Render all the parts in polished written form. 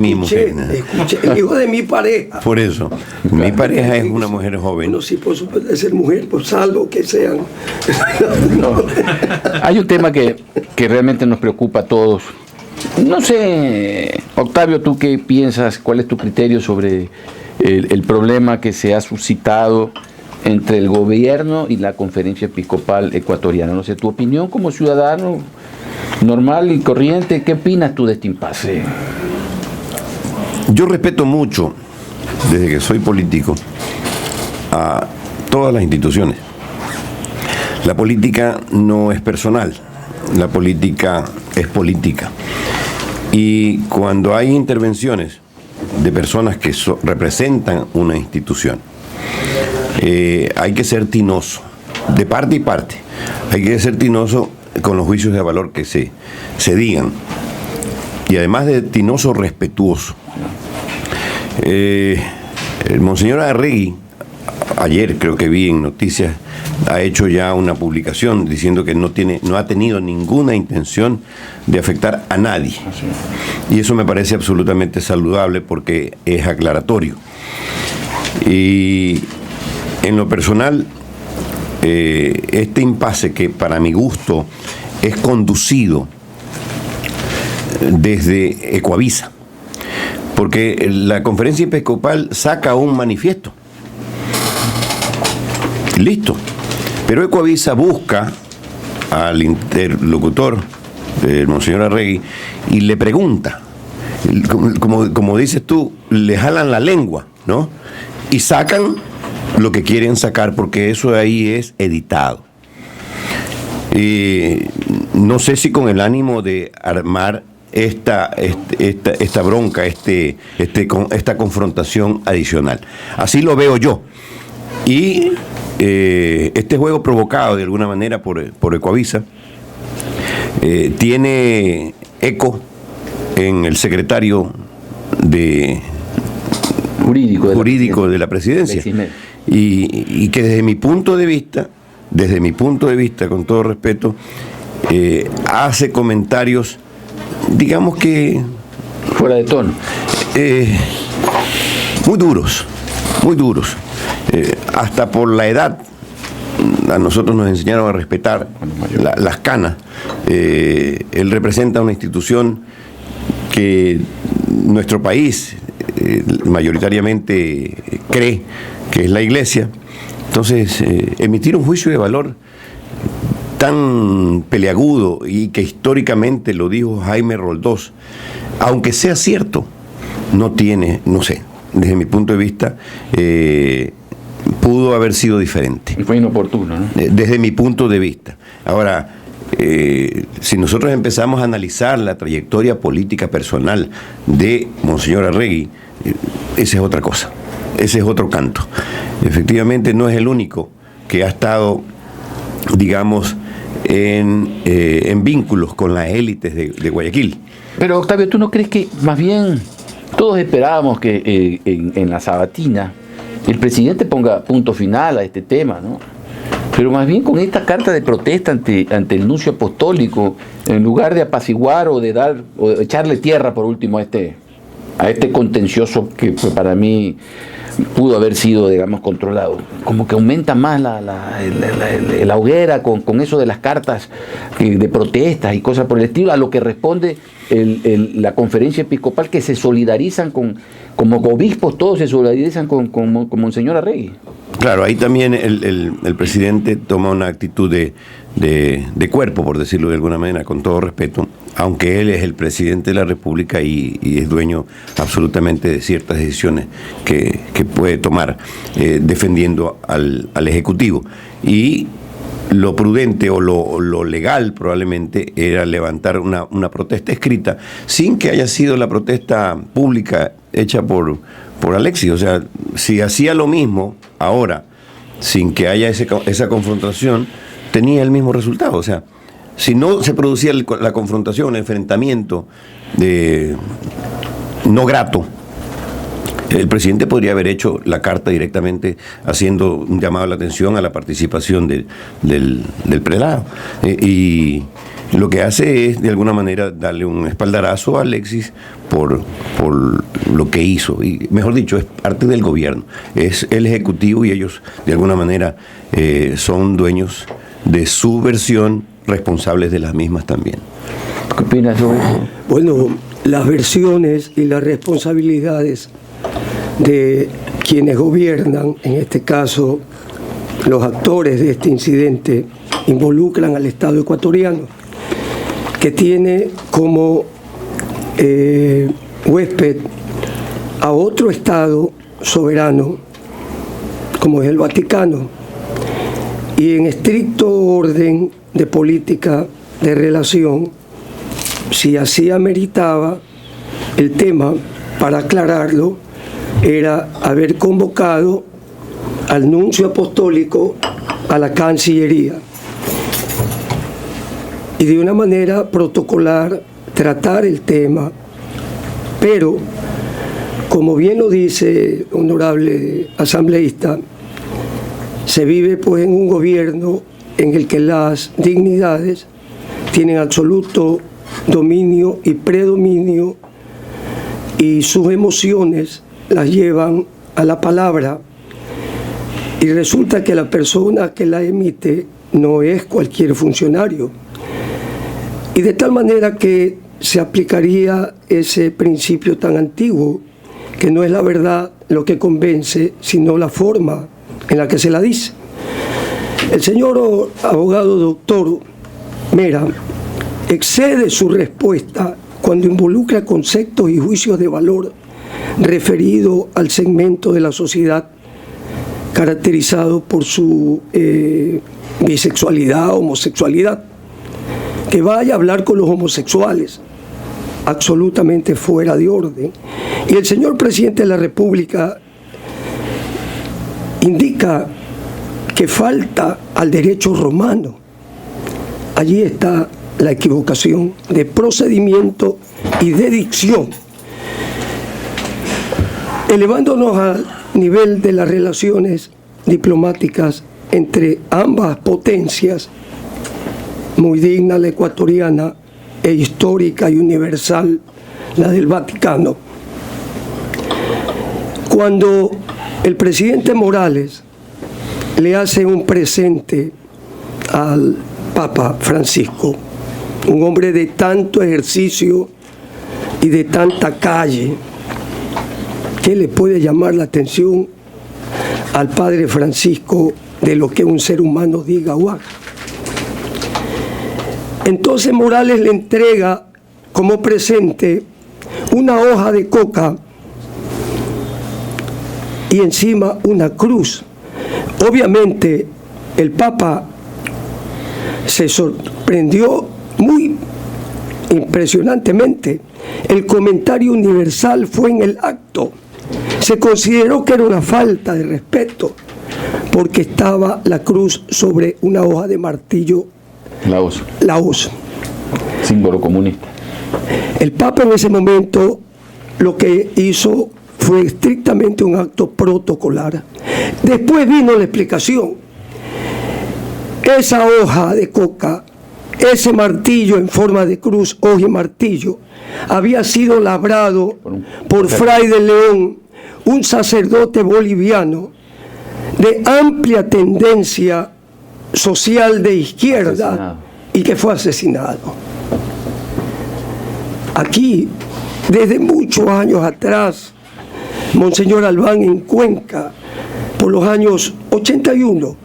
Mi mujer. Escuché, el hijo de mi pareja. Por eso, mi pareja es una mujer joven. Bueno, sí, por supuesto, de ser mujer, por salvo que sean. No. Hay un tema que realmente nos preocupa a todos. No sé, Octavio, ¿tú qué piensas? ¿Cuál es tu criterio sobre el problema que se ha suscitado entre el gobierno y la Conferencia Episcopal Ecuatoriana? No sé, tu opinión como ciudadano normal y corriente, ¿qué opinas tú de este impasse? Yo respeto mucho, desde que soy político, a todas las instituciones. La política no es personal, la política es política. Y cuando hay intervenciones de personas que representan una institución, hay que ser tinoso, de parte y parte. Hay que ser tinoso con los juicios de valor que se digan. Y además de tinoso, respetuoso. El Monseñor Arregui, ayer creo que vi en noticias, ha hecho ya una publicación diciendo que no ha tenido ninguna intención de afectar a nadie. Y eso me parece absolutamente saludable porque es aclaratorio. Y en lo personal, este impasse que para mi gusto es conducido desde Ecuavisa, porque la Conferencia Episcopal saca un manifiesto. Listo. Pero Ecuavisa busca al interlocutor del Monseñor Arregui y le pregunta, como dices tú, le jalan la lengua, ¿no? Y sacan lo que quieren sacar, porque eso de ahí es editado. No sé si con el ánimo de armar esta bronca, esta confrontación adicional. Así lo veo yo. Y este juego provocado de alguna manera por Ecuavisa tiene eco en el secretario jurídico de la presidencia. Y que desde mi punto de vista, con todo respeto, hace comentarios, digamos que fuera de tono, muy duros, hasta por la edad. A nosotros nos enseñaron a respetar las canas. Él representa una institución que nuestro país mayoritariamente cree que es la Iglesia. Entonces, emitir un juicio de valor tan peleagudo y que históricamente lo dijo Jaime Roldós, aunque sea cierto, no sé, desde mi punto de vista, pudo haber sido diferente. Fue inoportuno, ¿no? Desde mi punto de vista. Ahora, si nosotros empezamos a analizar la trayectoria política personal de Monseñor Arregui, esa es otra cosa, ese es otro canto. Efectivamente no es el único que ha estado, digamos, en vínculos con las élites de Guayaquil. Pero Octavio, ¿tú no crees que más bien todos esperábamos que en la sabatina el presidente ponga punto final a este tema, ¿no? Pero más bien con esta carta de protesta ante el nuncio apostólico, en lugar de apaciguar o de echarle tierra por último a este contencioso que para mí pudo haber sido, digamos, controlado, como que aumenta más la hoguera con eso de las cartas de protestas y cosas por el estilo, a lo que responde la Conferencia Episcopal, que se solidarizan como obispos, todos se solidarizan con Monseñor Arregui. Claro, ahí también el presidente toma una actitud de cuerpo, por decirlo de alguna manera, con todo respeto, aunque él es el presidente de la República y es dueño absolutamente de ciertas decisiones que puede tomar defendiendo al Ejecutivo. Y lo prudente o lo legal probablemente era levantar una protesta escrita sin que haya sido la protesta pública hecha por Alexis. O sea, si hacía lo mismo ahora sin que haya esa confrontación, tenía el mismo resultado. O sea, si no se producía la confrontación, el enfrentamiento no grato, el presidente podría haber hecho la carta directamente haciendo un llamado a la atención a la participación del prelado. Y lo que hace es, de alguna manera, darle un espaldarazo a Alexis por lo que hizo, y mejor dicho, es parte del gobierno, es el ejecutivo y ellos de alguna manera son dueños de su versión, responsables de las mismas también. ¿Qué opinas, Joe? Bueno, las versiones y las responsabilidades de quienes gobiernan, en este caso los actores de este incidente, involucran al Estado ecuatoriano, que tiene como huésped a otro Estado soberano, como es el Vaticano, y en estricto orden de política de relación, si así ameritaba el tema, para aclararlo, era haber convocado al nuncio apostólico a la Cancillería y de una manera protocolar tratar el tema, pero como bien lo dice honorable asambleísta, se vive pues en un gobierno en el que las dignidades tienen absoluto dominio y predominio, y sus emociones las llevan a la palabra, y resulta que la persona que la emite no es cualquier funcionario, y de tal manera que se aplicaría ese principio tan antiguo, que no es la verdad lo que convence, sino la forma en la que se la dice. El señor abogado doctor Mera excede su respuesta cuando involucra conceptos y juicios de valor referido al segmento de la sociedad caracterizado por su bisexualidad, homosexualidad, que vaya a hablar con los homosexuales, absolutamente fuera de orden. Y el señor presidente de la República indica que falta al derecho romano. Allí está la equivocación de procedimiento y de dicción. Elevándonos al nivel de las relaciones diplomáticas entre ambas potencias, muy digna la ecuatoriana e histórica y universal la del Vaticano. Cuando el presidente Morales le hace un presente al Papa Francisco, un hombre de tanto ejercicio y de tanta calle, ¿qué le puede llamar la atención al Padre Francisco de lo que un ser humano diga o haga? Entonces Morales le entrega como presente una hoja de coca y encima una cruz. Obviamente el Papa se sorprendió muy impresionantemente. El comentario universal fue en el acto. Se consideró que era una falta de respeto porque estaba la cruz sobre una hoja de martillo. La hoz. Símbolo comunista. El Papa en ese momento lo que hizo fue estrictamente un acto protocolar. Después vino la explicación. Esa hoja de coca, ese martillo en forma de cruz, hoja y martillo, había sido labrado por Fray de León, un sacerdote boliviano de amplia tendencia social de izquierda, asesinado, y que fue asesinado. Aquí, desde muchos años atrás, Monseñor Albán en Cuenca, por los años 81,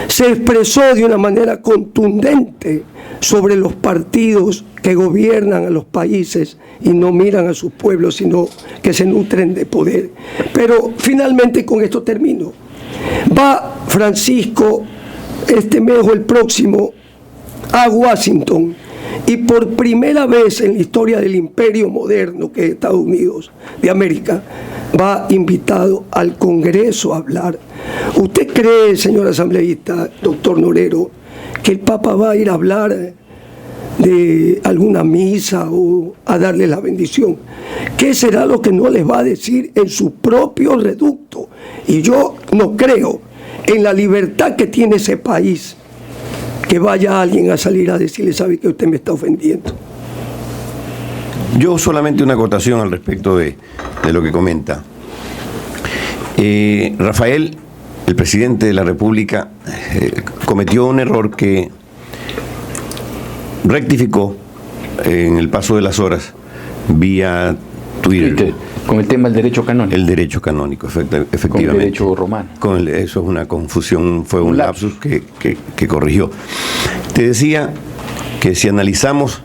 se expresó de una manera contundente sobre los partidos que gobiernan a los países y no miran a sus pueblos, sino que se nutren de poder. Pero finalmente con esto termino. Va Francisco este mes o el próximo a Washington, y por primera vez en la historia del imperio moderno, que es Estados Unidos de América, va invitado al Congreso a hablar. ¿Usted cree, señor asambleísta, doctor Norero, que el Papa va a ir a hablar de alguna misa o a darle la bendición? ¿Qué será lo que no les va a decir en su propio reducto? Y yo no creo en la libertad que tiene ese país, que vaya alguien a salir a decirle: sabe que usted me está ofendiendo. Yo solamente una acotación al respecto de lo que comenta. Rafael, el presidente de la República, cometió un error que rectificó en el paso de las horas vía Twitter. Con el tema del derecho canónico. El derecho canónico, efectivamente. Con el derecho romano. Eso es una confusión, fue un lapsus que corrigió. Te decía que si analizamos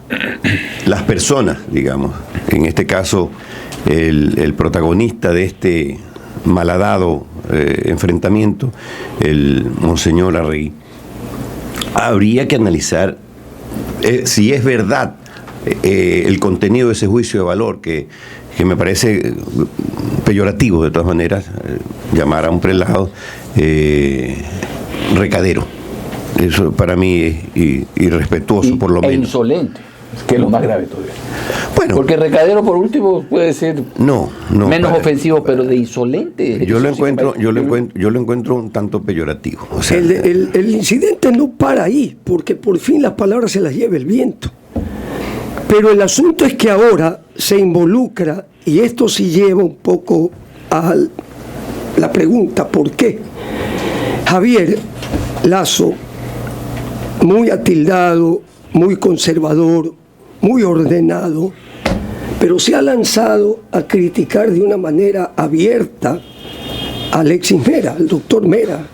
las personas, digamos, en este caso el protagonista de este malhadado enfrentamiento, el Monseñor Arregui, habría que analizar si es verdad el contenido de ese juicio de valor que me parece peyorativo de todas maneras, llamar a un prelado recadero. Eso para mí es irrespetuoso, por lo menos. Insolente, que es lo más grave todavía. Bueno, porque recadero por último puede ser menos ofensivo, pero de insolente. Yo lo encuentro un tanto peyorativo. O sea, el incidente no para ahí, porque por fin las palabras se las lleva el viento. Pero el asunto es que ahora se involucra, y esto sí lleva un poco a la pregunta, ¿por qué? Javier Lasso, muy atildado, muy conservador, muy ordenado, pero se ha lanzado a criticar de una manera abierta a Alexis Mera, al doctor Mera.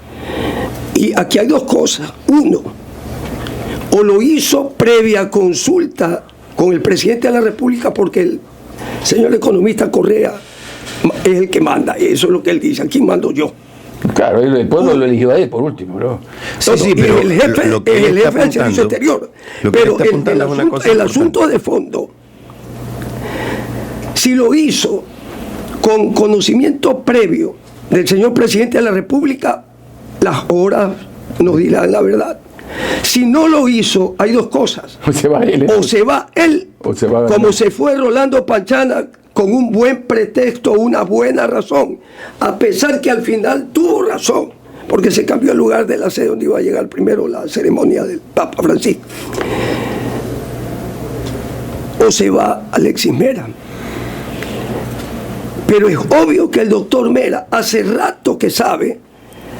Y aquí hay dos cosas. Uno, o lo hizo previa consulta con el presidente de la República, porque el señor economista Correa es el que manda, y eso es lo que él dice, aquí mando yo. Claro, el pueblo lo eligió a él por último, ¿no? Sí, pero el jefe, lo que es el está jefe del servicio exterior. Pero el asunto de fondo, si lo hizo con conocimiento previo del señor presidente de la República, las horas nos dirán la verdad. Si no lo hizo, hay dos cosas. O se va él, o se va como se fue Rolando Panchana, con un buen pretexto, una buena razón, a pesar que al final tuvo razón, porque se cambió el lugar de la sede donde iba a llegar primero la ceremonia del Papa Francisco. O se va Alexis Mera. Pero es obvio que el doctor Mera hace rato que sabe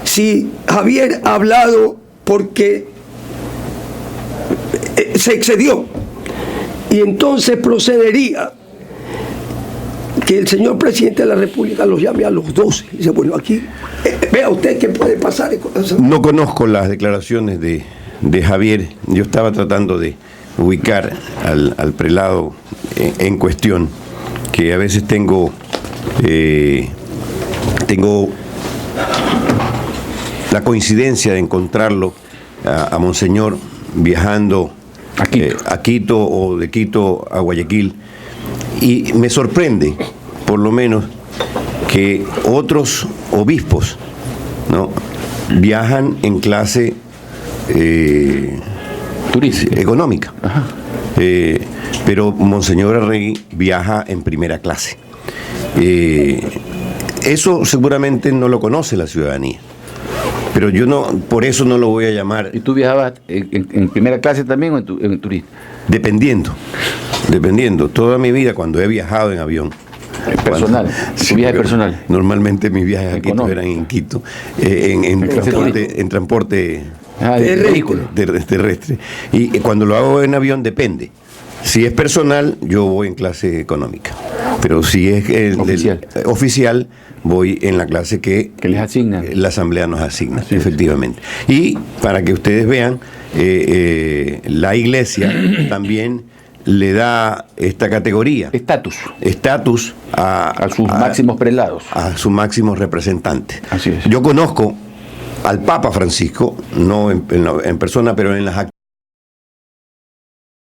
si Javier ha hablado porque se excedió, y entonces procedería que el señor presidente de la República los llame a los 12. Dice, bueno, aquí vea usted qué puede pasar. No conozco las declaraciones de Javier. Yo estaba tratando de ubicar al prelado en cuestión, que a veces tengo la coincidencia de encontrarlo a Monseñor viajando a Quito o de Quito a Guayaquil, y me sorprende por lo menos que otros obispos, ¿no?, viajan en clase turística, económica. Pero Monseñor Arregui viaja en primera clase. Eso seguramente no lo conoce la ciudadanía, pero yo por eso no lo voy a llamar. ¿Y tú viajabas en primera clase también o en turismo? Dependiendo. Toda mi vida, cuando he viajado en avión. Personal, Sí, viaje personal. Normalmente mis viajes a Quito eran en Quito, en transporte terrestre. Y cuando lo hago en avión depende. Si es personal, yo voy en clase económica. Pero si es oficial, voy en la clase que les asignan. La Asamblea nos asigna, efectivamente. Y para que ustedes vean, la Iglesia también le da esta categoría. Estatus a sus máximos prelados. A sus máximos representantes. Así es. Yo conozco al Papa Francisco, no en persona, pero en las actividades